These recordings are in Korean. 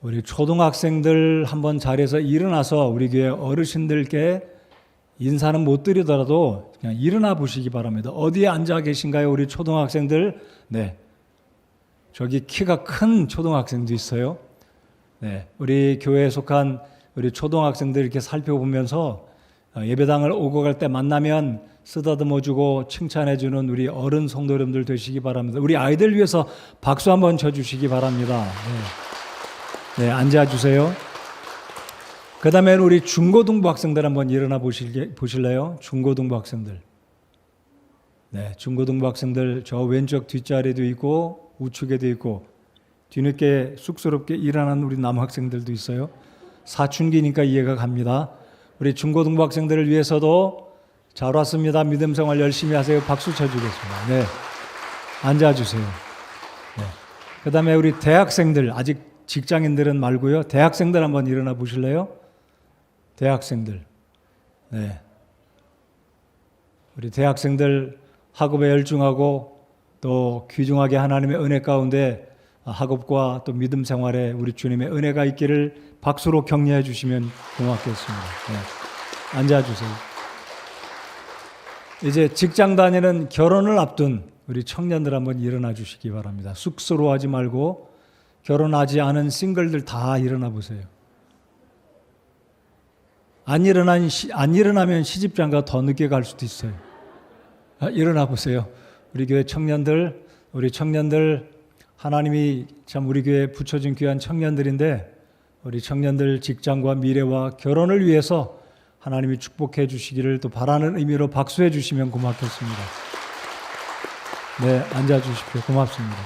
우리 초등학생들 한번 자리에서 일어나서 우리 교회 어르신들께 인사는 못 드리더라도 그냥 일어나 보시기 바랍니다. 어디에 앉아 계신가요? 우리 초등학생들. 네. 저기 키가 큰 초등학생도 있어요. 네. 우리 교회에 속한 우리 초등학생들 이렇게 살펴보면서 예배당을 오고 갈 때 만나면 쓰다듬어 주고 칭찬해 주는 우리 어른 성도님들 되시기 바랍니다. 우리 아이들 위해서 박수 한번 쳐 주시기 바랍니다. 네. 네, 앉아 주세요. 그 다음에는 우리 중고등부 학생들 한번 일어나 보실래요? 중고등부 학생들. 네, 중고등부 학생들 저 왼쪽 뒷자리에도 있고 우측에도 있고 뒤늦게 쑥스럽게 일어나는 우리 남학생들도 있어요. 사춘기니까 이해가 갑니다. 우리 중고등부 학생들을 위해서도 잘 왔습니다. 믿음 생활 열심히 하세요. 박수 쳐주겠습니다. 네, 앉아주세요. 네. 그 다음에 우리 대학생들, 아직 직장인들은 말고요. 대학생들 한번 일어나 보실래요? 대학생들. 네. 우리 대학생들 학업에 열중하고 또 귀중하게 하나님의 은혜 가운데 학업과 또 믿음 생활에 우리 주님의 은혜가 있기를 박수로 격려해 주시면 고맙겠습니다. 네. 앉아주세요. 이제 직장 다니는 결혼을 앞둔 우리 청년들 한번 일어나 주시기 바랍니다. 쑥스러워하지 말고 결혼하지 않은 싱글들 다 일어나 보세요. 안 일어나면 시집장가 더 늦게 갈 수도 있어요. 일어나 보세요. 우리 교회 청년들, 우리 청년들 하나님이 참 우리 교회에 붙여준 귀한 청년들인데 우리 청년들 직장과 미래와 결혼을 위해서 하나님이 축복해 주시기를 또 바라는 의미로 박수해 주시면 고맙겠습니다. 네, 앉아 주십시오. 고맙습니다.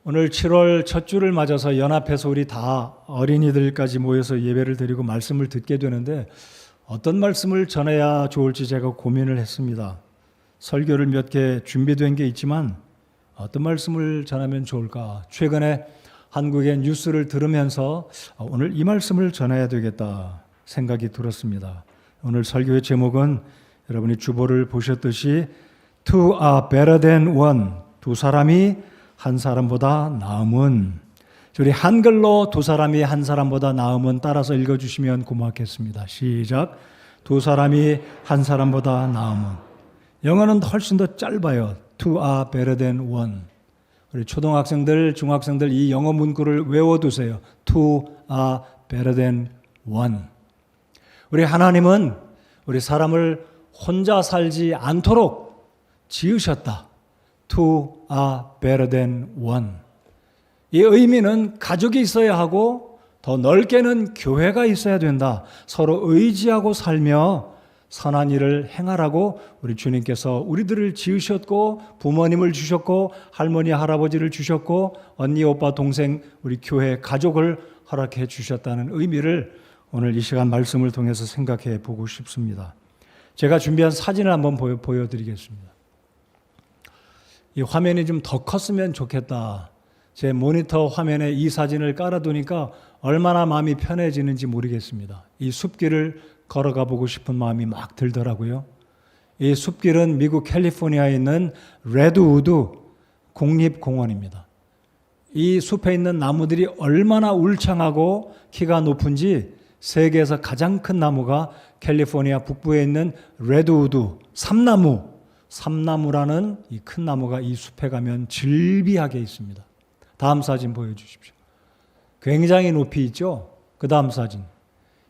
오늘 7월 첫 주를 맞아서 연합해서 우리 다 어린이들까지 모여서 예배를 드리고 말씀을 듣게 되는데 어떤 말씀을 전해야 좋을지 제가 고민을 했습니다. 설교를 몇 개 준비된 게 있지만 어떤 말씀을 전하면 좋을까? 최근에 한국의 뉴스를 들으면서 오늘 이 말씀을 전해야 되겠다 생각이 들었습니다. 오늘 설교의 제목은 여러분이 주보를 보셨듯이 Two are better than one. 두 사람이 한 사람보다 나음은. 우리 한글로 두 사람이 한 사람보다 나음은 따라서 읽어주시면 고맙겠습니다. 시작. 두 사람이 한 사람보다 나음은. 영어는 훨씬 더 짧아요. Two are better than one. 우리 초등학생들, 중학생들 이 영어 문구를 외워두세요. Two are better than one. 우리 하나님은 우리 사람을 혼자 살지 않도록 지으셨다. Two are better than one. 이 의미는 가족이 있어야 하고 더 넓게는 교회가 있어야 된다. 서로 의지하고 살며 선한 일을 행하라고 우리 주님께서 우리들을 지으셨고 부모님을 주셨고 할머니 할아버지를 주셨고 언니 오빠 동생 우리 교회 가족을 허락해 주셨다는 의미를 오늘 이 시간 말씀을 통해서 생각해 보고 싶습니다. 제가 준비한 사진을 한번 보여드리겠습니다. 이 화면이 좀 더 컸으면 좋겠다. 제 모니터 화면에 이 사진을 깔아두니까 얼마나 마음이 편해지는지 모르겠습니다. 이 숲길을 걸어가 보고 싶은 마음이 막 들더라고요. 이 숲길은 미국 캘리포니아에 있는 레드우드 국립공원입니다. 이 숲에 있는 나무들이 얼마나 울창하고 키가 높은지 세계에서 가장 큰 나무가 캘리포니아 북부에 있는 레드우드 삼나무라는 이 큰 나무가 이 숲에 가면 즐비하게 있습니다. 다음 사진 보여주십시오. 굉장히 높이 있죠? 그 다음 사진.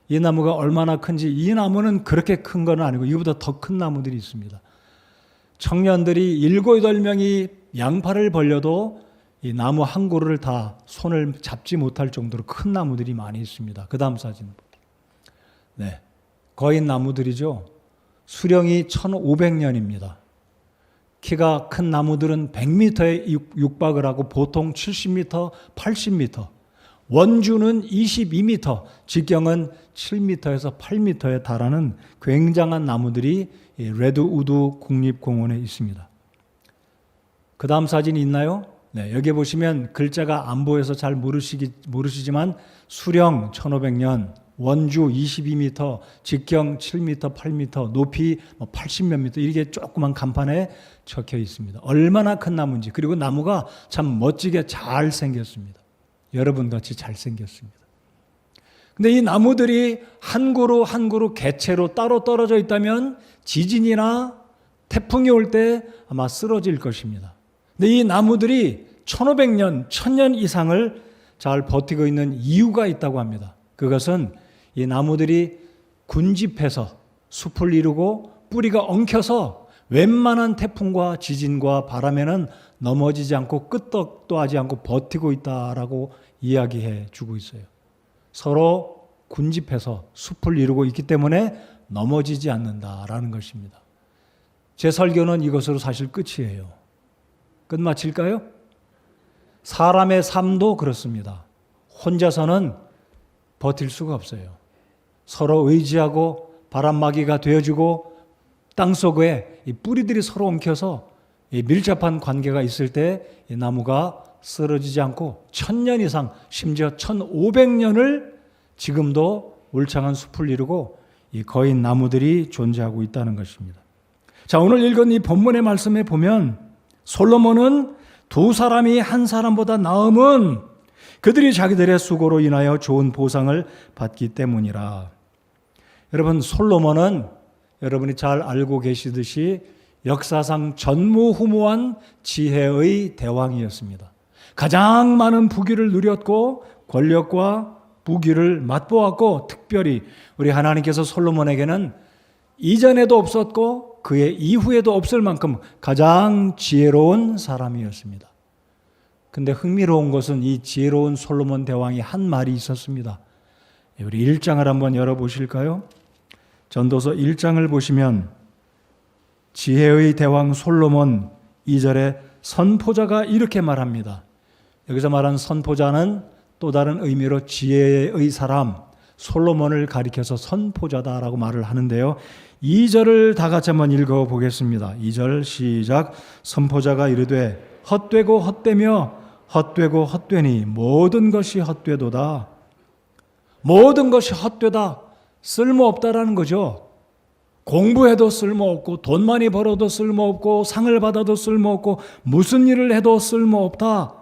이 나무가 얼마나 큰지, 이 나무는 그렇게 큰 건 아니고 이거보다 더 큰 나무들이 있습니다. 청년들이 7, 8명이 양팔을 벌려도 이 나무 한 그루를 다 손을 잡지 못할 정도로 큰 나무들이 많이 있습니다. 그 다음 사진. 네, 거인 나무들이죠. 수령이 1500년입니다. 키가 큰 나무들은 100m에 육박을 하고 보통 70m, 80m. 원주는 22m, 직경은 7m에서 8m에 달하는 굉장한 나무들이 레드우드 국립공원에 있습니다. 그 다음 사진이 있나요? 네, 여기 보시면 글자가 안 보여서 잘 모르시지만 수령 1500년, 원주 22m, 직경 7m, 8m, 높이 80몇 미터 이렇게 조그만 간판에 적혀 있습니다. 얼마나 큰 나무인지. 그리고 나무가 참 멋지게 잘 생겼습니다. 여러분같이 잘생겼습니다. 근데 이 나무들이 한 그루 한 그루 개체로 따로 떨어져 있다면 지진이나 태풍이 올 때 아마 쓰러질 것입니다. 근데 이 나무들이 1500년, 1000년 이상을 잘 버티고 있는 이유가 있다고 합니다. 그것은 이 나무들이 군집해서 숲을 이루고 뿌리가 엉켜서 웬만한 태풍과 지진과 바람에는 넘어지지 않고 끄떡도 하지 않고 버티고 있다라고 이야기해 주고 있어요. 서로 군집해서 숲을 이루고 있기 때문에 넘어지지 않는다라는 것입니다. 제 설교는 이것으로 사실 끝이에요. 끝마칠까요? 사람의 삶도 그렇습니다. 혼자서는 버틸 수가 없어요. 서로 의지하고 바람막이가 되어주고 땅속에 이 뿌리들이 서로 엉켜서 이 밀접한 관계가 있을 때 이 나무가 쓰러지지 않고 1000년 이상 심지어 1500년을 지금도 울창한 숲을 이루고 이 거인 나무들이 존재하고 있다는 것입니다. 자, 오늘 읽은 이 본문의 말씀에 보면 솔로몬은 두 사람이 한 사람보다 나음은 그들이 자기들의 수고로 인하여 좋은 보상을 받기 때문이라. 여러분, 솔로몬은 여러분이 잘 알고 계시듯이 역사상 전무후무한 지혜의 대왕이었습니다. 가장 많은 부귀를 누렸고 권력과 부귀를 맛보았고, 특별히 우리 하나님께서 솔로몬에게는 이전에도 없었고 그의 이후에도 없을 만큼 가장 지혜로운 사람이었습니다. 근데 흥미로운 것은 이 지혜로운 솔로몬 대왕이 한 말이 있었습니다. 우리 1장을 한번 열어보실까요? 전도서 1장을 보시면 지혜의 대왕 솔로몬 2절에 선포자가 이렇게 말합니다. 여기서 말하는 선포자는 또 다른 의미로 지혜의 사람 솔로몬을 가리켜서 선포자다라고 말을 하는데요. 2절을 다 같이 한번 읽어보겠습니다. 2절 시작. 선포자가 이르되 헛되고 헛되며 헛되고 헛되니 모든 것이 헛되도다. 모든 것이 헛되다. 쓸모없다라는 거죠. 공부해도 쓸모없고 돈 많이 벌어도 쓸모없고 상을 받아도 쓸모없고 무슨 일을 해도 쓸모없다.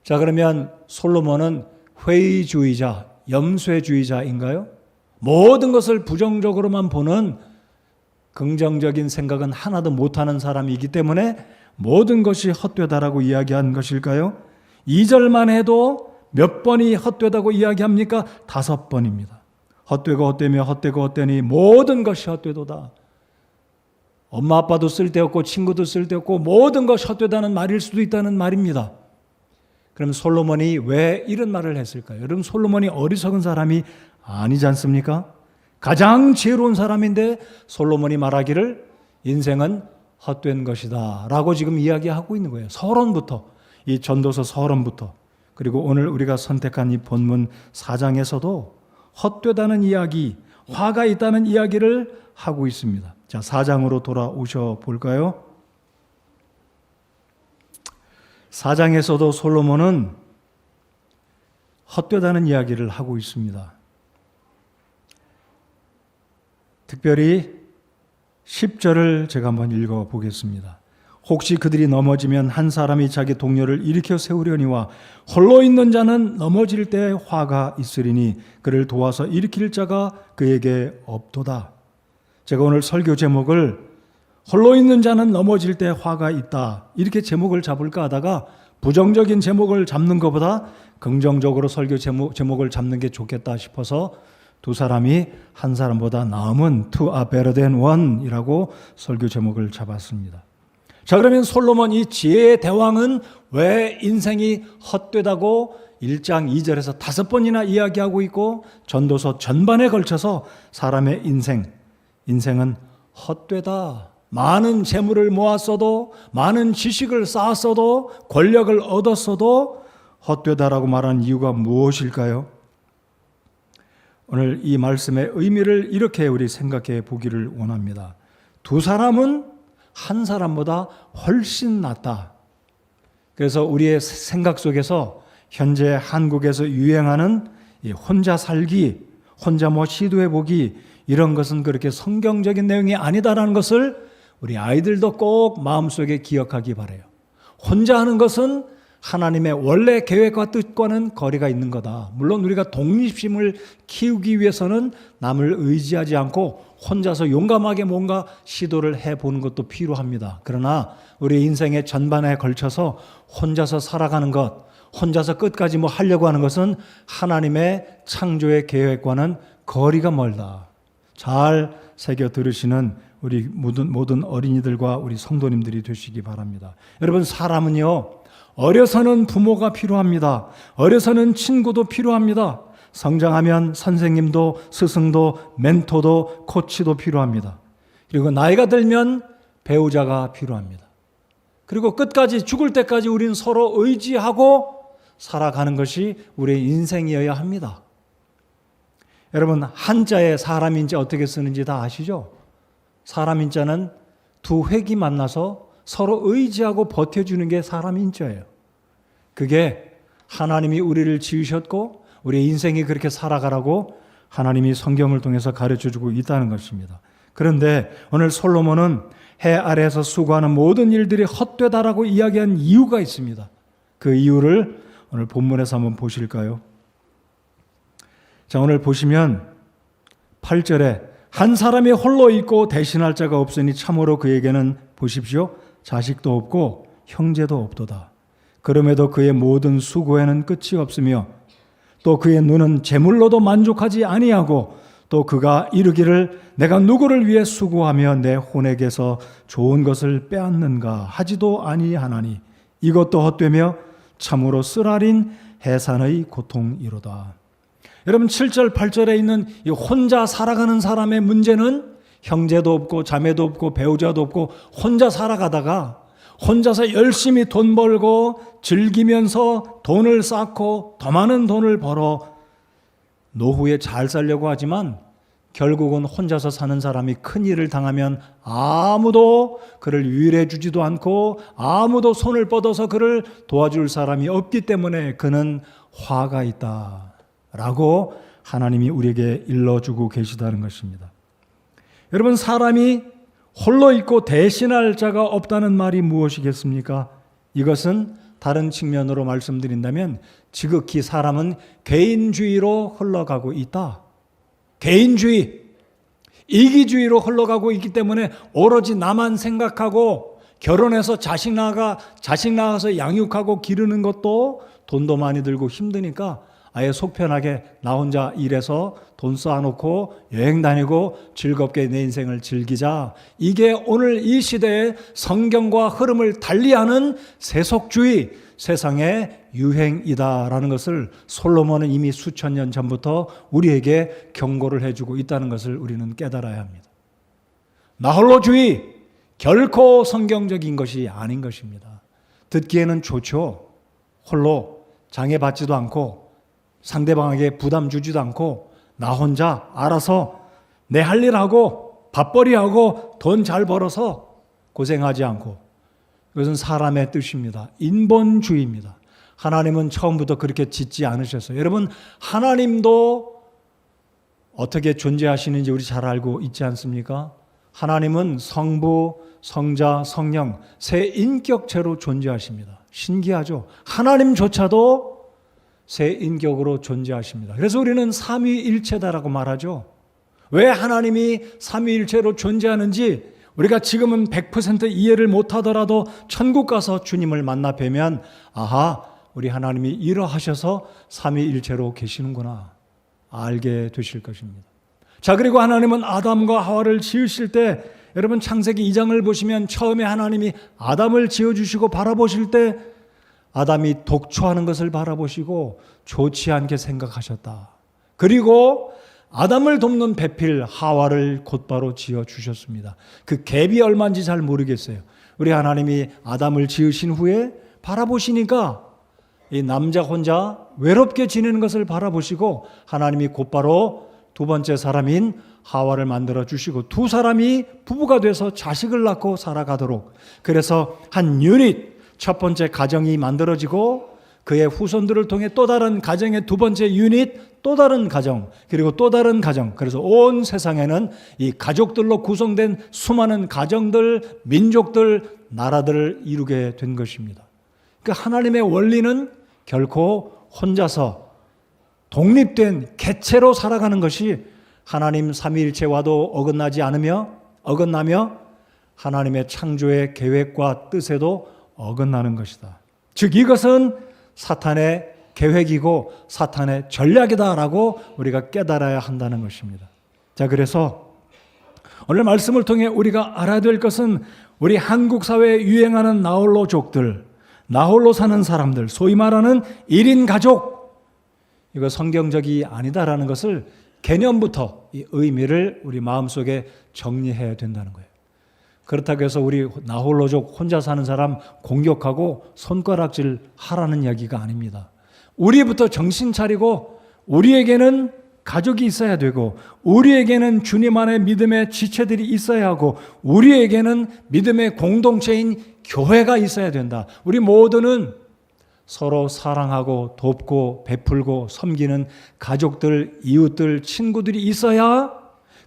자, 그러면 솔로몬은 회의주의자, 염쇠주의자인가요? 모든 것을 부정적으로만 보는 긍정적인 생각은 하나도 못하는 사람이기 때문에 모든 것이 헛되다라고 이야기한 것일까요? 2절만 해도 몇 번이 헛되다고 이야기합니까? 5번입니다. 헛되고 헛되며 헛되고 헛되니 모든 것이 헛되도다. 엄마 아빠도 쓸데없고 친구도 쓸데없고 모든 것이 헛되다는 말일 수도 있다는 말입니다. 그럼 솔로몬이 왜 이런 말을 했을까요? 여러분, 솔로몬이 어리석은 사람이 아니지 않습니까? 가장 지혜로운 사람인데 솔로몬이 말하기를 인생은 헛된 것이다 라고 지금 이야기하고 있는 거예요. 서론부터, 이 전도서 서론부터, 그리고 오늘 우리가 선택한 이 본문 4장에서도 헛되다는 이야기, 화가 있다는 이야기를 하고 있습니다. 자, 4장으로 돌아오셔 볼까요? 4장에서도 솔로몬은 헛되다는 이야기를 하고 있습니다. 특별히 10절을 제가 한번 읽어보겠습니다. 혹시 그들이 넘어지면 한 사람이 자기 동료를 일으켜 세우려니와 홀로 있는 자는 넘어질 때 화가 있으리니 그를 도와서 일으킬 자가 그에게 없도다. 제가 오늘 설교 제목을 홀로 있는 자는 넘어질 때 화가 있다 이렇게 제목을 잡을까 하다가 부정적인 제목을 잡는 것보다 긍정적으로 설교 제목을 잡는 게 좋겠다 싶어서 두 사람이 한 사람보다 나음은 two are better than one 이라고 설교 제목을 잡았습니다. 자, 그러면 솔로몬 이 지혜의 대왕은 왜 인생이 헛되다고 1장 2절에서 5번이나 이야기하고 있고 전도서 전반에 걸쳐서 사람의 인생은 헛되다. 많은 재물을 모았어도 많은 지식을 쌓았어도 권력을 얻었어도 헛되다라고 말하는 이유가 무엇일까요? 오늘 이 말씀의 의미를 이렇게 우리 생각해 보기를 원합니다. 두 사람은 한 사람보다 훨씬 낫다. 그래서 우리의 생각 속에서 현재 한국에서 유행하는 이 혼자 살기, 혼자 시도해 보기 이런 것은 그렇게 성경적인 내용이 아니다라는 것을 우리 아이들도 꼭 마음속에 기억하기 바라요. 혼자 하는 것은 하나님의 원래 계획과 뜻과는 거리가 있는 거다. 물론 우리가 독립심을 키우기 위해서는 남을 의지하지 않고 혼자서 용감하게 뭔가 시도를 해보는 것도 필요합니다. 그러나 우리 인생의 전반에 걸쳐서 혼자서 살아가는 것, 혼자서 끝까지 뭐 하려고 하는 것은 하나님의 창조의 계획과는 거리가 멀다. 잘 새겨 들으시는 우리 모든 어린이들과 우리 성도님들이 되시기 바랍니다. 여러분, 사람은요, 어려서는 부모가 필요합니다. 어려서는 친구도 필요합니다. 성장하면 선생님도 스승도 멘토도 코치도 필요합니다. 그리고 나이가 들면 배우자가 필요합니다. 그리고 끝까지 죽을 때까지 우리는 서로 의지하고 살아가는 것이 우리의 인생이어야 합니다. 여러분, 한자에 사람인자 어떻게 쓰는지 다 아시죠? 사람인자는 두 획이 만나서 서로 의지하고 버텨주는 게 사람인자예요. 그게 하나님이 우리를 지으셨고 우리의 인생이 그렇게 살아가라고 하나님이 성경을 통해서 가르쳐주고 있다는 것입니다. 그런데 오늘 솔로몬은 해 아래에서 수고하는 모든 일들이 헛되다라고 이야기한 이유가 있습니다. 그 이유를 오늘 본문에서 한번 보실까요? 자, 오늘 보시면 8절에 한 사람이 홀로 있고 대신할 자가 없으니 참으로 그에게는 보십시오. 자식도 없고 형제도 없도다. 그럼에도 그의 모든 수고에는 끝이 없으며 또 그의 눈은 재물로도 만족하지 아니하고 또 그가 이르기를 내가 누구를 위해 수고하며 내 혼에게서 좋은 것을 빼앗는가 하지도 아니하나니 이것도 헛되며 참으로 쓰라린 해산의 고통이로다. 여러분, 7절 8절에 있는 이 혼자 살아가는 사람의 문제는 형제도 없고 자매도 없고 배우자도 없고 혼자 살아가다가 혼자서 열심히 돈 벌고 즐기면서 돈을 쌓고 더 많은 돈을 벌어 노후에 잘 살려고 하지만 결국은 혼자서 사는 사람이 큰일을 당하면 아무도 그를 위로해 주지도 않고 아무도 손을 뻗어서 그를 도와줄 사람이 없기 때문에 그는 화가 있다라고 하나님이 우리에게 일러주고 계시다는 것입니다. 여러분, 사람이 홀로 있고 대신할 자가 없다는 말이 무엇이겠습니까? 이것은 다른 측면으로 말씀드린다면 지극히 사람은 개인주의로 흘러가고 있다. 개인주의, 이기주의로 흘러가고 있기 때문에 오로지 나만 생각하고 결혼해서 자식 낳아서 양육하고 기르는 것도 돈도 많이 들고 힘드니까 아예 속 편하게 나 혼자 일해서 돈 쌓아놓고 여행 다니고 즐겁게 내 인생을 즐기자. 이게 오늘 이 시대의 성경과 흐름을 달리하는 세속주의, 세상의 유행이다라는 것을 솔로몬은 이미 수천 년 전부터 우리에게 경고를 해주고 있다는 것을 우리는 깨달아야 합니다. 나홀로주의, 결코 성경적인 것이 아닌 것입니다. 듣기에는 좋죠. 홀로 장애받지도 않고 상대방에게 부담 주지도 않고 나 혼자 알아서 내 할 일 하고 밥벌이 하고 돈 잘 벌어서 고생하지 않고, 이것은 사람의 뜻입니다. 인본주의입니다. 하나님은 처음부터 그렇게 짓지 않으셨어요. 여러분, 하나님도 어떻게 존재하시는지 우리 잘 알고 있지 않습니까? 하나님은 성부, 성자, 성령 세 인격체로 존재하십니다. 신기하죠? 하나님조차도 세 인격으로 존재하십니다. 그래서 우리는 삼위일체다라고 말하죠. 왜 하나님이 삼위일체로 존재하는지 우리가 지금은 100% 이해를 못하더라도 천국 가서 주님을 만나 뵈면 아하, 우리 하나님이 이러하셔서 삼위일체로 계시는구나 알게 되실 것입니다. 자, 그리고 하나님은 아담과 하와를 지으실 때, 여러분 창세기 2장을 보시면 처음에 하나님이 아담을 지어주시고 바라보실 때 아담이 독초하는 것을 바라보시고 좋지 않게 생각하셨다. 그리고 아담을 돕는 배필 하와를 곧바로 지어주셨습니다. 그 갭이 얼마인지 잘 모르겠어요. 우리 하나님이 아담을 지으신 후에 바라보시니까 이 남자 혼자 외롭게 지내는 것을 바라보시고 하나님이 곧바로 두 번째 사람인 하와를 만들어 주시고 두 사람이 부부가 돼서 자식을 낳고 살아가도록, 그래서 한 유닛, 첫 번째 가정이 만들어지고 그의 후손들을 통해 또 다른 가정의 두 번째 유닛, 또 다른 가정, 그리고 또 다른 가정. 그래서 온 세상에는 이 가족들로 구성된 수많은 가정들, 민족들, 나라들을 이루게 된 것입니다. 그 하나님의 원리는 결코 혼자서 독립된 개체로 살아가는 것이 하나님 삼위일체와도 어긋나며 하나님의 창조의 계획과 뜻에도 어긋나는 것이다. 즉 이것은 사탄의 계획이고 사탄의 전략이다라고 우리가 깨달아야 한다는 것입니다. 자, 그래서 오늘 말씀을 통해 우리가 알아야 될 것은 우리 한국 사회에 유행하는 나홀로족들, 나홀로 사는 사람들, 소위 말하는 1인 가족, 이거 성경적이 아니다라는 것을 개념부터 이 의미를 우리 마음속에 정리해야 된다는 거예요. 그렇다고 해서 우리 나홀로족 혼자 사는 사람 공격하고 손가락질 하라는 이야기가 아닙니다. 우리부터 정신 차리고 우리에게는 가족이 있어야 되고 우리에게는 주님 안에 믿음의 지체들이 있어야 하고 우리에게는 믿음의 공동체인 교회가 있어야 된다. 우리 모두는 서로 사랑하고 돕고 베풀고 섬기는 가족들, 이웃들, 친구들이 있어야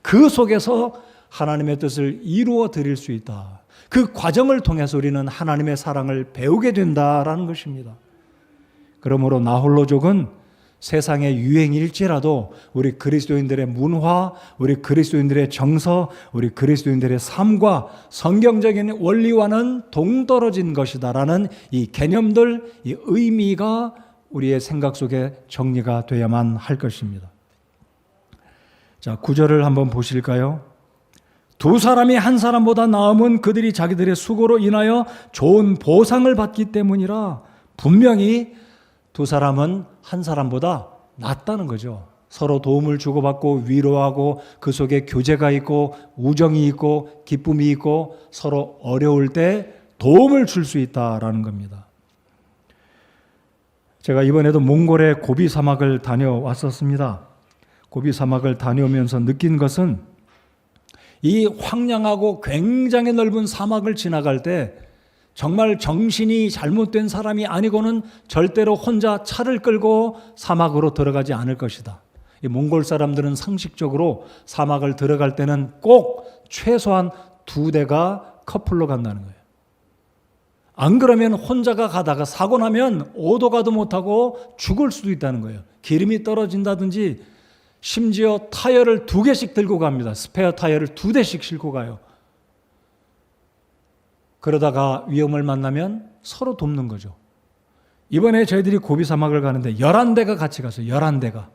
그 속에서 하나님의 뜻을 이루어 드릴 수 있다. 그 과정을 통해서 우리는 하나님의 사랑을 배우게 된다라는 것입니다. 그러므로 나홀로족은 세상의 유행일지라도 우리 그리스도인들의 문화, 우리 그리스도인들의 정서, 우리 그리스도인들의 삶과 성경적인 원리와는 동떨어진 것이다라는 이 개념들, 이 의미가 우리의 생각 속에 정리가 되어야만 할 것입니다. 자, 9절을 한번 보실까요? 두 사람이 한 사람보다 나음은 그들이 자기들의 수고로 인하여 좋은 보상을 받기 때문이라. 분명히 두 사람은 한 사람보다 낫다는 거죠. 서로 도움을 주고받고 위로하고 그 속에 교제가 있고 우정이 있고 기쁨이 있고 서로 어려울 때 도움을 줄 수 있다라는 겁니다. 제가 이번에도 몽골의 고비 사막을 다녀왔었습니다. 고비 사막을 다녀오면서 느낀 것은 이 황량하고 굉장히 넓은 사막을 지나갈 때 정말 정신이 잘못된 사람이 아니고는 절대로 혼자 차를 끌고 사막으로 들어가지 않을 것이다. 이 몽골 사람들은 상식적으로 사막을 들어갈 때는 꼭 최소한 2대가 커플로 간다는 거예요. 안 그러면 혼자가 가다가 사고 나면 오도 가도 못하고 죽을 수도 있다는 거예요. 기름이 떨어진다든지 심지어 타이어를 2개씩 들고 갑니다. 스페어 타이어를 2대씩 싣고 가요. 그러다가 위험을 만나면 서로 돕는 거죠. 이번에 저희들이 고비 사막을 가는데 11대가 같이 갔어요. 11대가.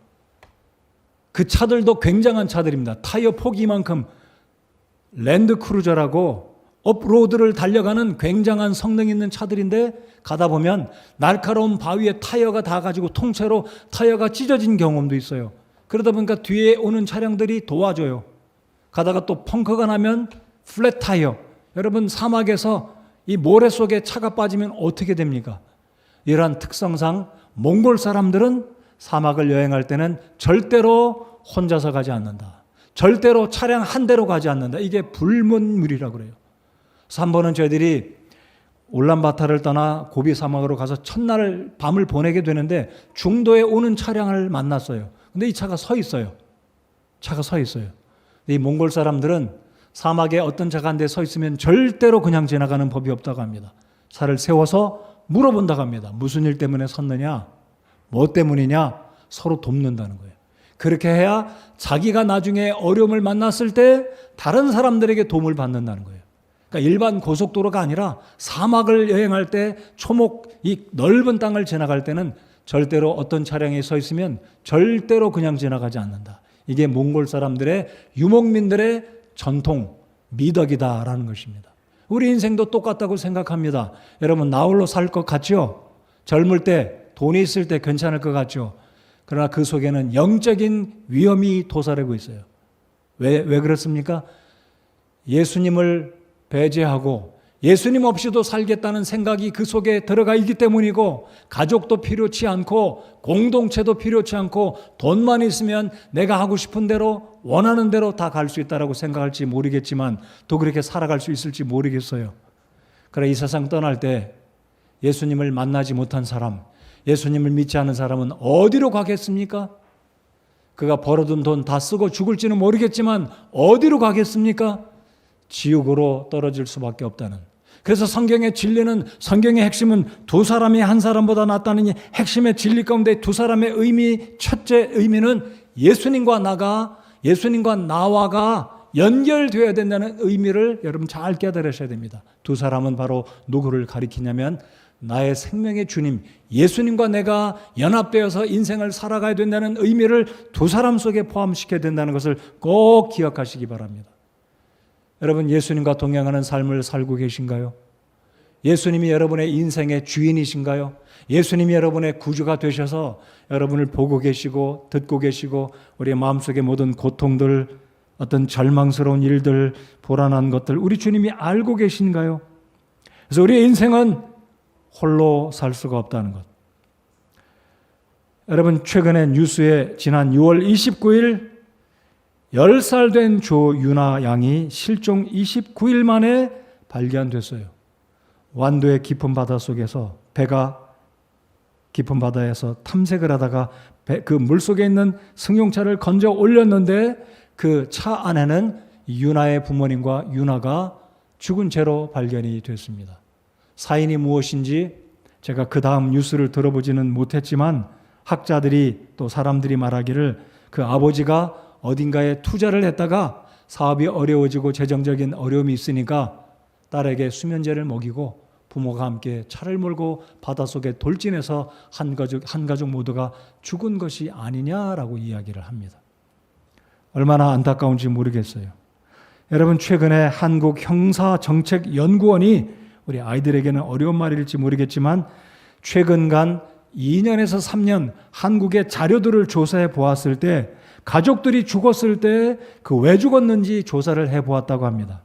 그 차들도 굉장한 차들입니다. 타이어 폭이 이만큼 랜드 크루저라고 업로드를 달려가는 굉장한 성능 있는 차들인데 가다 보면 날카로운 바위에 타이어가 닿아가지고 통째로 타이어가 찢어진 경험도 있어요. 그러다 보니까 뒤에 오는 차량들이 도와줘요. 가다가 또 펑크가 나면 플랫 타이어. 여러분 사막에서 이 모래 속에 차가 빠지면 어떻게 됩니까? 이러한 특성상 몽골 사람들은 사막을 여행할 때는 절대로 혼자서 가지 않는다. 절대로 차량 한 대로 가지 않는다. 이게 불문율이라고 그래요. 그래서 한 번은 저희들이 울란바타를 떠나 고비 사막으로 가서 첫날 밤을 보내게 되는데 중도에 오는 차량을 만났어요. 근데 이 차가 서 있어요. 차가 서 있어요. 이 몽골 사람들은 사막에 어떤 차가 한 대 서 있으면 절대로 그냥 지나가는 법이 없다고 합니다. 차를 세워서 물어본다고 합니다. 무슨 일 때문에 섰느냐? 뭐 때문이냐? 서로 돕는다는 거예요. 그렇게 해야 자기가 나중에 어려움을 만났을 때 다른 사람들에게 도움을 받는다는 거예요. 그러니까 일반 고속도로가 아니라 사막을 여행할 때 초목 이 넓은 땅을 지나갈 때는 절대로 어떤 차량이 서 있으면 절대로 그냥 지나가지 않는다. 이게 몽골 사람들의 유목민들의 전통, 미덕이다라는 것입니다. 우리 인생도 똑같다고 생각합니다. 여러분 나홀로 살 것 같죠? 젊을 때, 돈이 있을 때 괜찮을 것 같죠? 그러나 그 속에는 영적인 위험이 도사리고 있어요. 왜 그렇습니까? 예수님을 배제하고 예수님 없이도 살겠다는 생각이 그 속에 들어가 있기 때문이고 가족도 필요치 않고 공동체도 필요치 않고 돈만 있으면 내가 하고 싶은 대로 원하는 대로 다 갈 수 있다라고 생각할지 모르겠지만 또 그렇게 살아갈 수 있을지 모르겠어요. 그러나 이 세상 떠날 때 예수님을 만나지 못한 사람, 예수님을 믿지 않은 사람은 어디로 가겠습니까? 그가 벌어둔 돈 다 쓰고 죽을지는 모르겠지만 어디로 가겠습니까? 지옥으로 떨어질 수밖에 없다는. 그래서 성경의 진리는, 성경의 핵심은 두 사람이 한 사람보다 낫다는 이 핵심의 진리 가운데 두 사람의 의미, 첫째 의미는 예수님과 나와가 연결되어야 된다는 의미를 여러분 잘 깨달으셔야 됩니다. 두 사람은 바로 누구를 가리키냐면 나의 생명의 주님 예수님과 내가 연합되어서 인생을 살아가야 된다는 의미를 두 사람 속에 포함시켜야 된다는 것을 꼭 기억하시기 바랍니다. 여러분, 예수님과 동행하는 삶을 살고 계신가요? 예수님이 여러분의 인생의 주인이신가요? 예수님이 여러분의 구주가 되셔서 여러분을 보고 계시고 듣고 계시고 우리의 마음속의 모든 고통들, 어떤 절망스러운 일들, 불안한 것들 우리 주님이 알고 계신가요? 그래서 우리의 인생은 홀로 살 수가 없다는 것. 여러분, 최근에 뉴스에 지난 6월 29일 10살 된 조윤아 양이 실종 29일 만에 발견됐어요. 완도의 깊은 바다 속에서 배가 깊은 바다에서 탐색을 하다가 그 물속에 있는 승용차를 건져 올렸는데 그 차 안에는 윤아의 부모님과 윤아가 죽은 채로 발견이 됐습니다. 사인이 무엇인지 제가 그 다음 뉴스를 들어보지는 못했지만 학자들이 또 사람들이 말하기를 그 아버지가 어딘가에 투자를 했다가 사업이 어려워지고 재정적인 어려움이 있으니까 딸에게 수면제를 먹이고 부모가 함께 차를 몰고 바닷속에 돌진해서 한 가족 모두가 죽은 것이 아니냐라고 이야기를 합니다. 얼마나 안타까운지 모르겠어요. 여러분, 최근에 한국형사정책연구원이 우리 아이들에게는 어려운 말일지 모르겠지만 최근간 2년에서 3년 한국의 자료들을 조사해 보았을 때 가족들이 죽었을 때 그 왜 죽었는지 조사를 해 보았다고 합니다.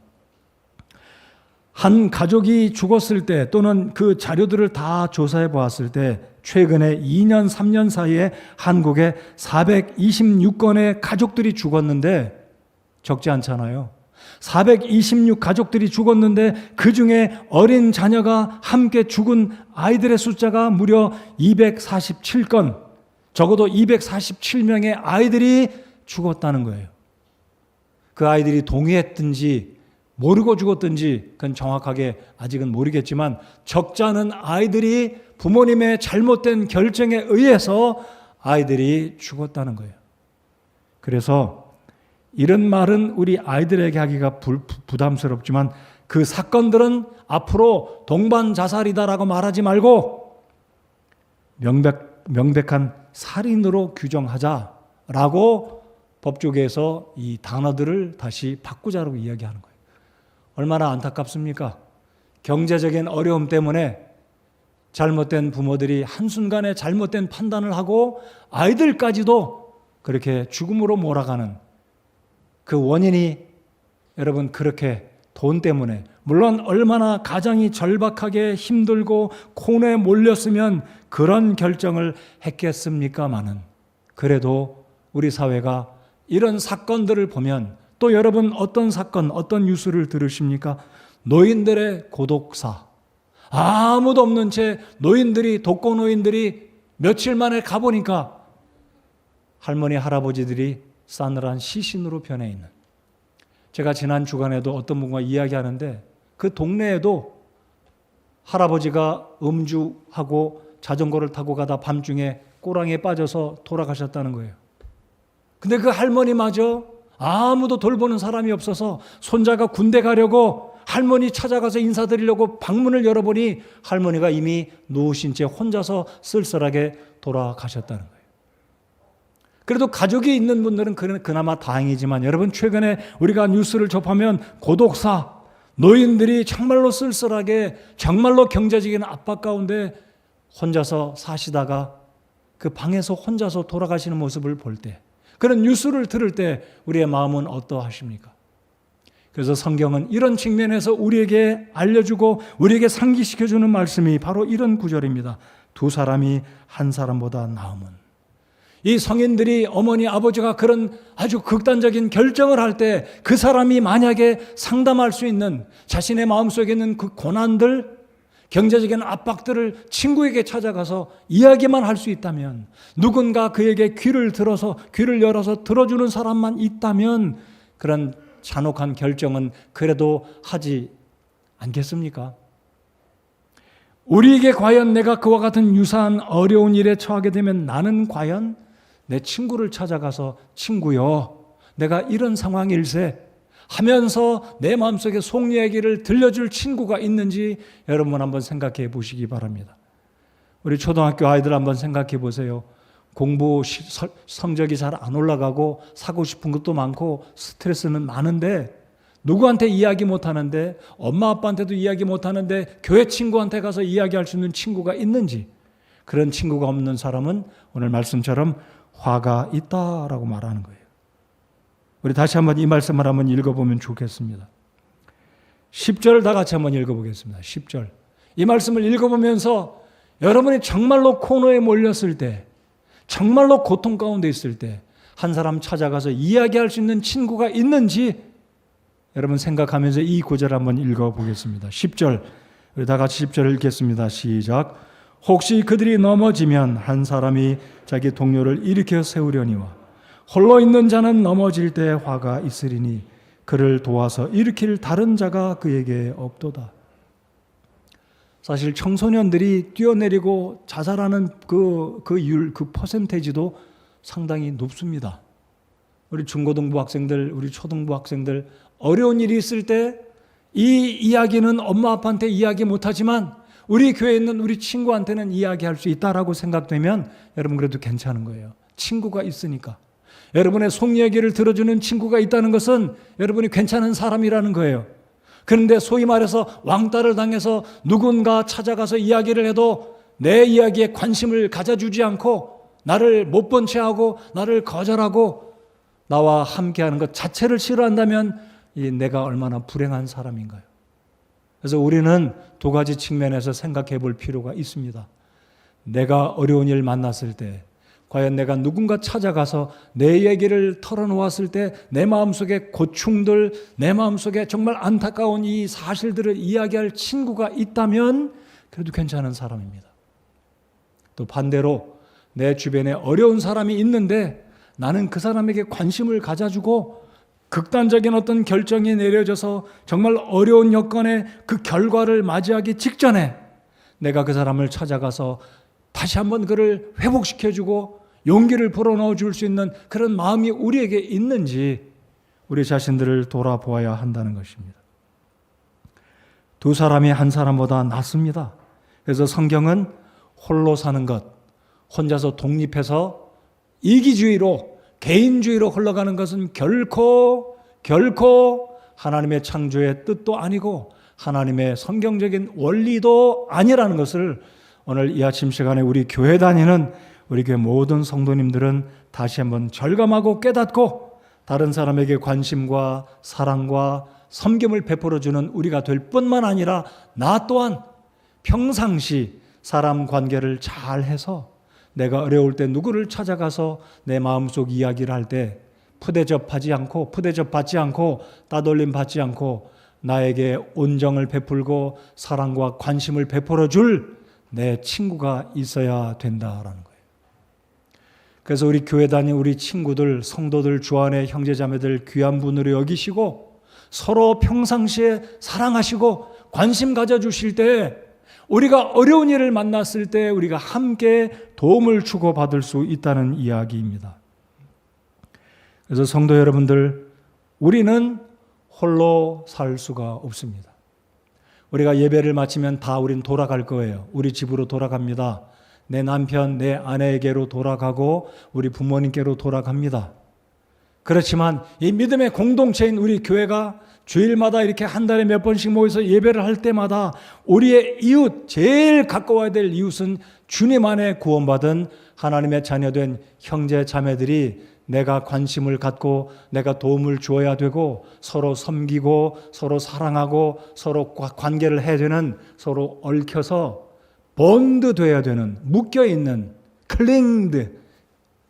한 가족이 죽었을 때 또는 그 자료들을 다 조사해 보았을 때 최근에 2년, 3년 사이에 한국에 426건의 가족들이 죽었는데 적지 않잖아요. 426 가족들이 죽었는데 그 중에 어린 자녀가 함께 죽은 아이들의 숫자가 무려 247건, 적어도 247명의 아이들이 죽었다는 거예요. 그 아이들이 동의했든지 모르고 죽었든지 그건 정확하게 아직은 모르겠지만 적지 않은 아이들이 부모님의 잘못된 결정에 의해서 아이들이 죽었다는 거예요. 그래서 이런 말은 우리 아이들에게 하기가 부담스럽지만 그 사건들은 앞으로 동반 자살이다라고 말하지 말고 명백한 살인으로 규정하자라고 법조계에서 이 단어들을 다시 바꾸자라고 이야기하는 거예요. 얼마나 안타깝습니까? 경제적인 어려움 때문에 잘못된 부모들이 한순간에 잘못된 판단을 하고 아이들까지도 그렇게 죽음으로 몰아가는 그 원인이 여러분 그렇게 돈 때문에, 물론 얼마나 가정이 절박하게 힘들고 콘에 몰렸으면 그런 결정을 했겠습니까마는 그래도 우리 사회가 이런 사건들을 보면 또 여러분 어떤 사건, 어떤 뉴스를 들으십니까? 노인들의 고독사. 아무도 없는 채 노인들이, 독거노인들이 며칠 만에 가보니까 할머니, 할아버지들이 싸늘한 시신으로 변해 있는. 제가 지난 주간에도 어떤 분과 이야기하는데 그 동네에도 할아버지가 음주하고 자전거를 타고 가다 밤중에 꼬랑이에 빠져서 돌아가셨다는 거예요. 근데 그 할머니마저 아무도 돌보는 사람이 없어서 손자가 군대 가려고 할머니 찾아가서 인사드리려고 방문을 열어보니 할머니가 이미 누우신 채 혼자서 쓸쓸하게 돌아가셨다는 거예요. 그래도 가족이 있는 분들은 그나마 다행이지만 여러분 최근에 우리가 뉴스를 접하면 고독사, 노인들이 정말로 쓸쓸하게 정말로 경제적인 압박 가운데 혼자서 사시다가 그 방에서 혼자서 돌아가시는 모습을 볼 때, 그런 뉴스를 들을 때 우리의 마음은 어떠하십니까? 그래서 성경은 이런 측면에서 우리에게 알려주고 우리에게 상기시켜주는 말씀이 바로 이런 구절입니다. 두 사람이 한 사람보다 나음은. 이 성인들이 어머니 아버지가 그런 아주 극단적인 결정을 할 때 그 사람이 만약에 상담할 수 있는 자신의 마음속에 있는 그 고난들, 경제적인 압박들을 친구에게 찾아가서 이야기만 할 수 있다면, 누군가 그에게 귀를 열어서 들어주는 사람만 있다면 그런 잔혹한 결정은 그래도 하지 않겠습니까? 우리에게 과연 내가 그와 같은 유사한 어려운 일에 처하게 되면 나는 과연 내 친구를 찾아가서 친구여, 내가 이런 상황일세 하면서 내 마음속에 속 이야기를 들려줄 친구가 있는지 여러분 한번 생각해 보시기 바랍니다. 우리 초등학교 아이들 한번 생각해 보세요. 공부 성적이 잘 안 올라가고 사고 싶은 것도 많고 스트레스는 많은데 누구한테 이야기 못하는데, 엄마 아빠한테도 이야기 못하는데 교회 친구한테 가서 이야기할 수 있는 친구가 있는지, 그런 친구가 없는 사람은 오늘 말씀처럼 화가 있다라고 말하는 거예요. 우리 다시 한번 이 말씀을 한번 읽어보면 좋겠습니다. 10절 다 같이 한번 읽어보겠습니다. 10절. 이 말씀을 읽어보면서 여러분이 정말로 코너에 몰렸을 때, 정말로 고통 가운데 있을 때 한 사람 찾아가서 이야기할 수 있는 친구가 있는지 여러분 생각하면서 이 구절 한번 읽어보겠습니다. 10절, 우리 다 같이 10절을 읽겠습니다. 시작. 혹시 그들이 넘어지면 한 사람이 자기 동료를 일으켜 세우려니와 홀로 있는 자는 넘어질 때 화가 있으리니 그를 도와서 일으킬 다른 자가 그에게 없도다. 사실 청소년들이 뛰어내리고 자살하는 그 퍼센테이지도 상당히 높습니다. 우리 중고등부 학생들, 우리 초등부 학생들 어려운 일이 있을 때 이 이야기는 엄마 아빠한테 이야기 못하지만 우리 교회에 있는 우리 친구한테는 이야기할 수 있다라고 생각되면 여러분 그래도 괜찮은 거예요. 친구가 있으니까. 여러분의 속 이야기를 들어주는 친구가 있다는 것은 여러분이 괜찮은 사람이라는 거예요. 그런데 소위 말해서 왕따를 당해서 누군가 찾아가서 이야기를 해도 내 이야기에 관심을 가져주지 않고 나를 못 본 채하고 나를 거절하고 나와 함께하는 것 자체를 싫어한다면 내가 얼마나 불행한 사람인가요? 그래서 우리는 두 가지 측면에서 생각해 볼 필요가 있습니다. 내가 어려운 일 만났을 때 과연 내가 누군가 찾아가서 내 얘기를 털어놓았을 때 내 마음속에 고충들, 내 마음속에 정말 안타까운 이 사실들을 이야기할 친구가 있다면 그래도 괜찮은 사람입니다. 또 반대로 내 주변에 어려운 사람이 있는데 나는 그 사람에게 관심을 가져주고 극단적인 어떤 결정이 내려져서 정말 어려운 여건의 그 결과를 맞이하기 직전에 내가 그 사람을 찾아가서 다시 한번 그를 회복시켜주고 용기를 불어넣어 줄 수 있는 그런 마음이 우리에게 있는지 우리 자신들을 돌아보아야 한다는 것입니다. 두 사람이 한 사람보다 낫습니다. 그래서 성경은 홀로 사는 것, 혼자서 독립해서 이기주의로 개인주의로 흘러가는 것은 결코 하나님의 창조의 뜻도 아니고 하나님의 성경적인 원리도 아니라는 것을 오늘 이 아침 시간에 우리 교회 다니는 우리 교회 모든 성도님들은 다시 한번 절감하고 깨닫고 다른 사람에게 관심과 사랑과 섬김을 베풀어주는 우리가 될 뿐만 아니라 나 또한 평상시 사람 관계를 잘 해서 내가 어려울 때 누구를 찾아가서 내 마음속 이야기를 할 때 푸대접 받지 않고 따돌림 받지 않고 나에게 온정을 베풀고 사랑과 관심을 베풀어 줄 내 친구가 있어야 된다라는 거예요. 그래서 우리 교회 다니는 우리 친구들, 성도들, 주 안의 형제자매들 귀한 분으로 여기시고 서로 평상시에 사랑하시고 관심 가져주실 때 우리가 어려운 일을 만났을 때 우리가 함께 도움을 주고받을 수 있다는 이야기입니다. 그래서 성도 여러분들, 우리는 홀로 살 수가 없습니다. 우리가 예배를 마치면 다 우린 돌아갈 거예요. 우리 집으로 돌아갑니다. 내 남편, 내 아내에게로 돌아가고 우리 부모님께로 돌아갑니다. 그렇지만 이 믿음의 공동체인 우리 교회가 주일마다 이렇게 한 달에 몇 번씩 모여서 예배를 할 때마다 우리의 이웃, 제일 가까워야 될 이웃은 주님 안에 구원받은 하나님의 자녀된 형제 자매들이 내가 관심을 갖고 내가 도움을 주어야 되고 서로 섬기고 서로 사랑하고 서로 관계를 해야 되는, 서로 얽혀서 본드 되어야 되는, 묶여있는, 클링드,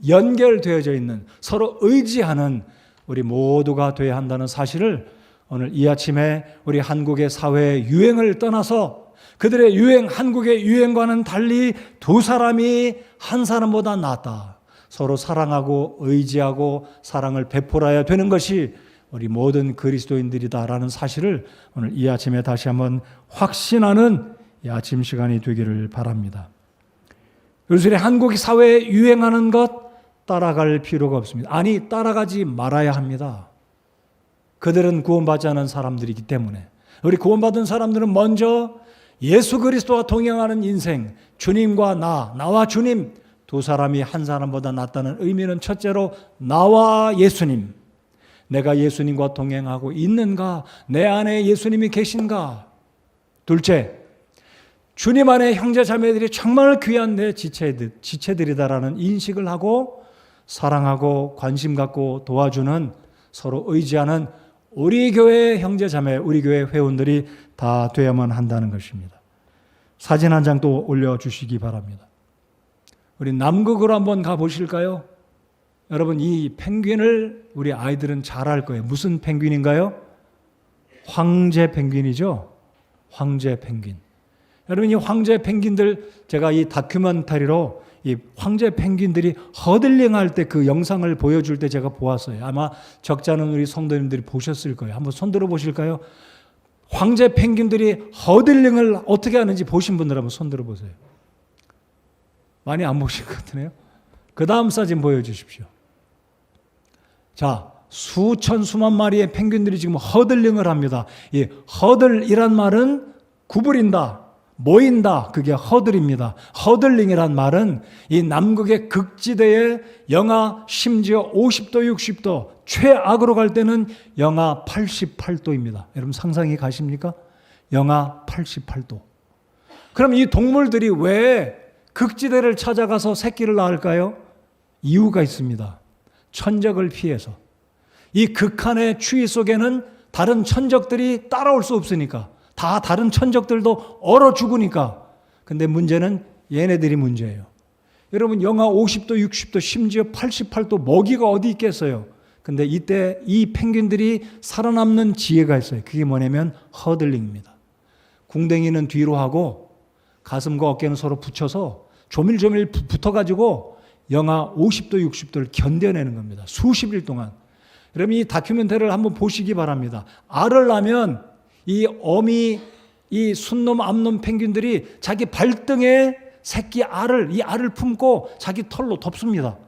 연결되어져 있는, 서로 의지하는 우리 모두가 되어야 한다는 사실을 오늘 이 아침에 우리 한국의 사회의 유행을 떠나서 그들의 유행, 한국의 유행과는 달리 두 사람이 한 사람보다 낫다. 서로 사랑하고 의지하고 사랑을 베풀어야 되는 것이 우리 모든 그리스도인들이다라는 사실을 오늘 이 아침에 다시 한번 확신하는 이 아침 시간이 되기를 바랍니다. 그래서 한국 사회에 유행하는 것 따라갈 필요가 없습니다. 아니, 따라가지 말아야 합니다. 그들은 구원받지 않은 사람들이기 때문에. 우리 구원받은 사람들은 먼저 예수 그리스도와 동행하는 인생, 주님과 나와 주님, 두 사람이 한 사람보다 낫다는 의미는 첫째로 나와 예수님, 내가 예수님과 동행하고 있는가, 내 안에 예수님이 계신가. 둘째, 주님 안에 형제 자매들이 정말 귀한 내 지체들이다라는 인식을 하고 사랑하고 관심 갖고 도와주는, 서로 의지하는 우리 교회 형제 자매, 우리 교회 회원들이 다 되어야만 한다는 것입니다. 사진 한 장 또 올려주시기 바랍니다. 우리 남극으로 한번 가보실까요? 여러분, 이 펭귄을 우리 아이들은 잘 알 거예요. 무슨 펭귄인가요? 황제 펭귄이죠. 황제 펭귄. 여러분, 이 황제 펭귄들, 제가 이 다큐멘터리로 이 황제 펭귄들이 허들링할 때 그 영상을 보여줄 때 제가 보았어요. 아마 적지 않은 우리 성도님들이 보셨을 거예요. 한번 손들어 보실까요? 황제 펭귄들이 허들링을 어떻게 하는지 보신 분들 한번 손들어 보세요. 많이 안 보신 것 같으네요. 그 다음 사진 보여주십시오. 자, 수천 수만 마리의 펭귄들이 지금 허들링을 합니다. 이 허들이란 말은 구부린다, 모인다, 그게 허들입니다. 허들링이란 말은 이 남극의 극지대에 영하 심지어 50도, 60도, 최악으로 갈 때는 영하 88도입니다. 여러분 상상이 가십니까? 영하 88도. 그럼 이 동물들이 왜 극지대를 찾아가서 새끼를 낳을까요? 이유가 있습니다. 천적을 피해서. 이 극한의 추위 속에는 다른 천적들이 따라올 수 없으니까, 다 다른 천적들도 얼어 죽으니까. 근데 문제는 얘네들이 문제예요. 여러분, 영하 50도, 60도, 심지어 88도 먹이가 어디 있겠어요? 근데 이때 이 펭귄들이 살아남는 지혜가 있어요. 그게 뭐냐면 허들링입니다. 궁뎅이는 뒤로 하고 가슴과 어깨는 서로 붙여서 조밀조밀 붙어가지고 영하 50도, 60도를 견뎌내는 겁니다. 수십 일 동안. 여러분, 이 다큐멘터리를 한번 보시기 바랍니다. 알을 낳으면 이 어미, 이 순놈, 암놈 펭귄들이 자기 발등에 새끼 알을, 이 알을 품고 자기 털로 덮습니다.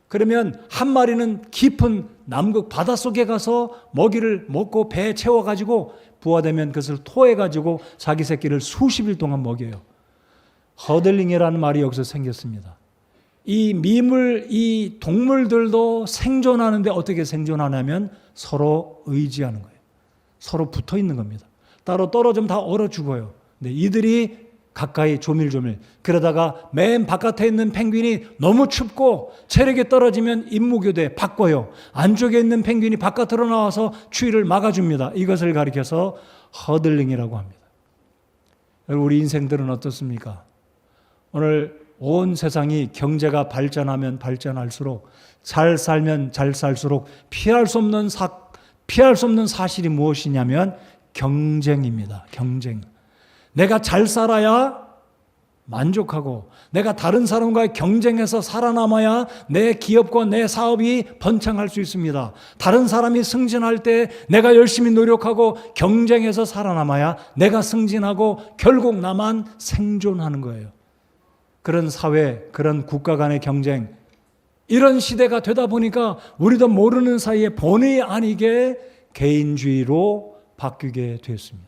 그러면 한 마리는 깊은 남극 바닷속에 가서 먹이를 먹고 배에 채워가지고 부화되면 그것을 토해가지고 자기 새끼를 수십 일 동안 먹여요. 허들링이라는 말이 여기서 생겼습니다. 이 미물, 이 동물들도 생존하는데 어떻게 생존하냐면 서로 의지하는 거예요. 서로 붙어 있는 겁니다. 따로 떨어지면 다 얼어 죽어요. 근데 이들이 가까이 조밀조밀. 그러다가 맨 바깥에 있는 펭귄이 너무 춥고 체력이 떨어지면 임무교대 바꿔요. 안쪽에 있는 펭귄이 바깥으로 나와서 추위를 막아줍니다. 이것을 가리켜서 허들링이라고 합니다. 우리 인생들은 어떻습니까? 오늘 온 세상이 경제가 발전하면 발전할수록, 잘 살면 잘 살수록 피할 수 없는 사실이 무엇이냐면 경쟁입니다. 경쟁. 내가 잘 살아야 만족하고, 내가 다른 사람과의 경쟁해서 살아남아야 내 기업과 내 사업이 번창할 수 있습니다. 다른 사람이 승진할 때 내가 열심히 노력하고 경쟁해서 살아남아야 내가 승진하고 결국 나만 생존하는 거예요. 그런 사회, 그런 국가 간의 경쟁, 이런 시대가 되다 보니까 우리도 모르는 사이에 본의 아니게 개인주의로 바뀌게 됐습니다.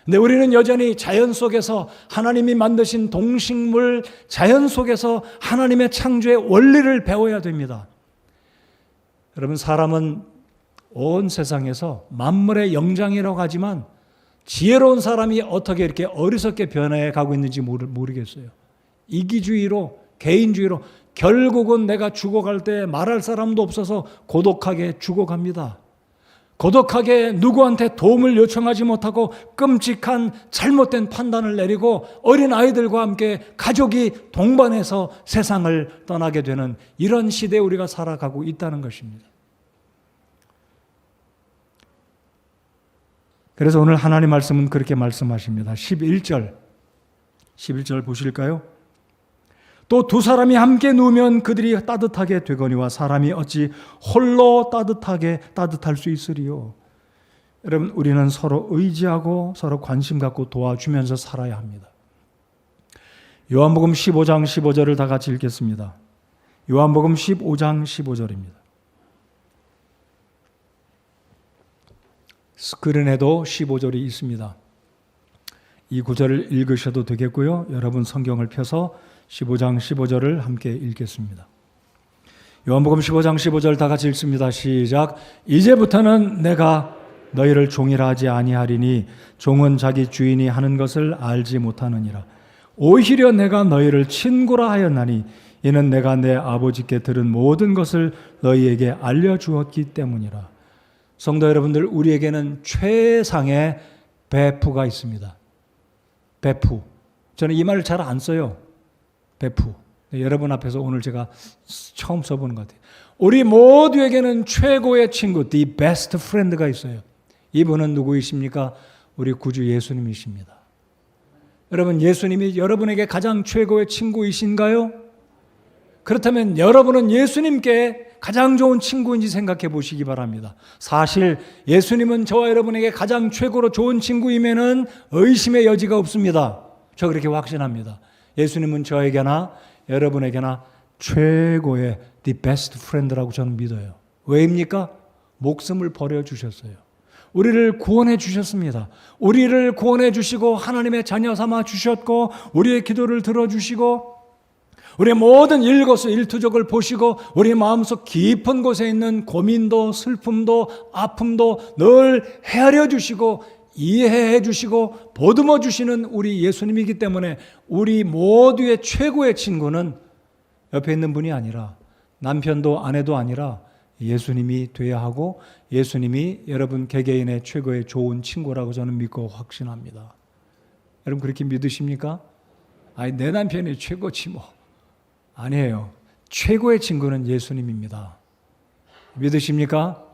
근데 우리는 여전히 자연 속에서, 하나님이 만드신 동식물 자연 속에서 하나님의 창조의 원리를 배워야 됩니다. 여러분, 사람은 온 세상에서 만물의 영장이라고 하지만 지혜로운 사람이 어떻게 이렇게 어리석게 변해가고 있는지 모르겠어요. 이기주의로, 개인주의로 결국은 내가 죽어갈 때 말할 사람도 없어서 고독하게 죽어갑니다. 고독하게 누구한테 도움을 요청하지 못하고 끔찍한 잘못된 판단을 내리고 어린 아이들과 함께 가족이 동반해서 세상을 떠나게 되는 이런 시대에 우리가 살아가고 있다는 것입니다. 그래서 오늘 하나님 말씀은 그렇게 말씀하십니다. 11절 보실까요? 또 두 사람이 함께 누우면 그들이 따뜻하게 되거니와 사람이 어찌 홀로 따뜻할 수 있으리요. 여러분, 우리는 서로 의지하고 서로 관심 갖고 도와주면서 살아야 합니다. 요한복음 15장 15절을 다 같이 읽겠습니다. 요한복음 15장 15절입니다. 스크린에도 15절이 있습니다. 이 구절을 읽으셔도 되겠고요. 여러분 성경을 펴서 15장 15절을 함께 읽겠습니다. 요한복음 15장 15절 다 같이 읽습니다. 시작. 이제부터는 내가 너희를 종이라 하지 아니하리니 종은 자기 주인이 하는 것을 알지 못하느니라. 오히려 내가 너희를 친구라 하였나니 이는 내가 내 아버지께 들은 모든 것을 너희에게 알려주었기 때문이라. 성도 여러분들, 우리에게는 최상의 베프가 있습니다. 베프. 저는 이 말을 잘 안 써요. 베프. 여러분 앞에서 오늘 제가 처음 써보는 것 같아요. 우리 모두에게는 최고의 친구, the best friend가 있어요. 이분은 누구이십니까? 우리 구주 예수님이십니다. 여러분, 예수님이 여러분에게 가장 최고의 친구이신가요? 그렇다면 여러분은 예수님께 가장 좋은 친구인지 생각해 보시기 바랍니다. 사실 예수님은 저와 여러분에게 가장 최고로 좋은 친구이면은 의심의 여지가 없습니다. 저 그렇게 확신합니다. 예수님은 저에게나 여러분에게나 최고의 the best friend라고 저는 믿어요. 왜입니까? 목숨을 버려주셨어요. 우리를 구원해 주셨습니다. 우리를 구원해 주시고 하나님의 자녀 삼아 주셨고 우리의 기도를 들어주시고 우리의 모든 일거수일투족을 보시고 우리 마음속 깊은 곳에 있는 고민도 슬픔도 아픔도 늘 헤아려 주시고 이해해 주시고 보듬어 주시는 우리 예수님이기 때문에 우리 모두의 최고의 친구는 옆에 있는 분이 아니라 남편도 아내도 아니라 예수님이 돼야 하고 예수님이 여러분 개개인의 최고의 좋은 친구라고 저는 믿고 확신합니다. 여러분 그렇게 믿으십니까? 아니 내 남편이 최고지 뭐. 아니에요. 최고의 친구는 예수님입니다. 믿으십니까?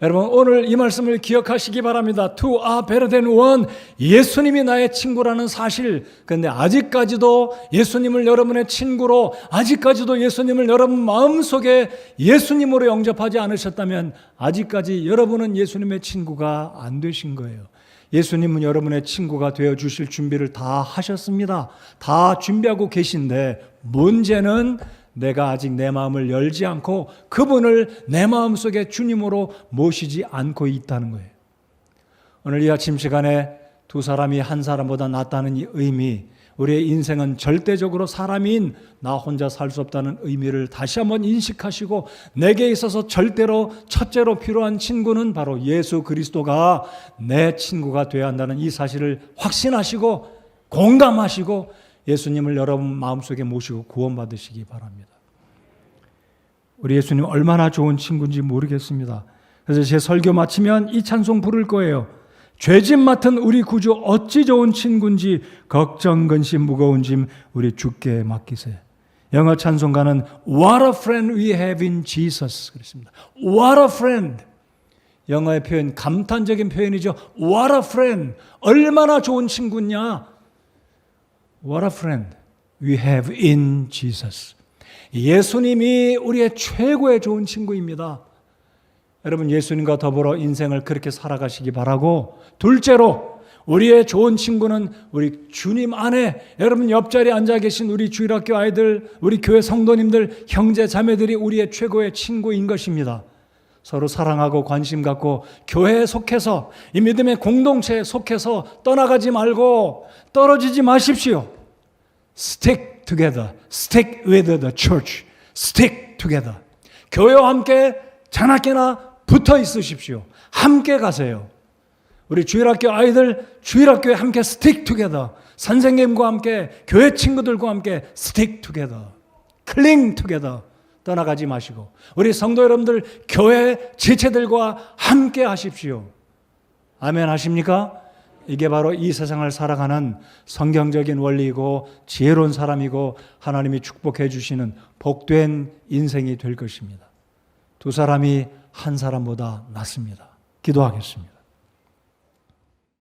여러분 오늘 이 말씀을 기억하시기 바랍니다. Two are better than one. 예수님이 나의 친구라는 사실. 그런데 아직까지도 예수님을 여러분의 친구로 아직까지도 예수님을 여러분 마음속에 예수님으로 영접하지 않으셨다면 아직까지 여러분은 예수님의 친구가 안 되신 거예요. 예수님은 여러분의 친구가 되어주실 준비를 다 하셨습니다. 다 준비하고 계신데 문제는 내가 아직 내 마음을 열지 않고 그분을 내 마음속에 주님으로 모시지 않고 있다는 거예요. 오늘 이 아침 시간에 두 사람이 한 사람보다 낫다는 이 의미, 우리의 인생은 절대적으로 사람인 나 혼자 살 수 없다는 의미를 다시 한번 인식하시고 내게 있어서 절대로 첫째로 필요한 친구는 바로 예수 그리스도가 내 친구가 되어야 한다는 이 사실을 확신하시고 공감하시고 예수님을 여러분 마음속에 모시고 구원받으시기 바랍니다. 우리 예수님 얼마나 좋은 친구인지 모르겠습니다. 그래서 제 설교 마치면 이 찬송 부를 거예요. 죄짐 맡은 우리 구주 어찌 좋은 친구인지 걱정 근심 무거운 짐 우리 주께 맡기세. 영어 찬송가는 What a friend we have in Jesus 그랬습니다. What a friend. 영어의 표현 감탄적인 표현이죠. What a friend. 얼마나 좋은 친구냐. What a friend we have in Jesus. 예수님이 우리의 최고의 좋은 친구입니다. 여러분 예수님과 더불어 인생을 그렇게 살아가시기 바라고 둘째로 우리의 좋은 친구는 우리 주님 안에 여러분 옆자리에 앉아 계신 우리 주일학교 아이들 우리 교회 성도님들 형제 자매들이 우리의 최고의 친구인 것입니다. 서로 사랑하고 관심 갖고 교회에 속해서 이 믿음의 공동체에 속해서 떠나가지 말고 떨어지지 마십시오. Stick together. Stick with the church. Stick together. 교회와 함께 자나깨나 붙어 있으십시오. 함께 가세요. 우리 주일학교 아이들 주일학교에 함께 stick together. 선생님과 함께 교회 친구들과 함께 stick together. cling together. 떠나가지 마시고 우리 성도 여러분들 교회 지체들과 함께 하십시오. 아멘 하십니까? 이게 바로 이 세상을 살아가는 성경적인 원리이고 지혜로운 사람이고 하나님이 축복해 주시는 복된 인생이 될 것입니다. 두 사람이 한 사람보다 낫습니다. 기도하겠습니다.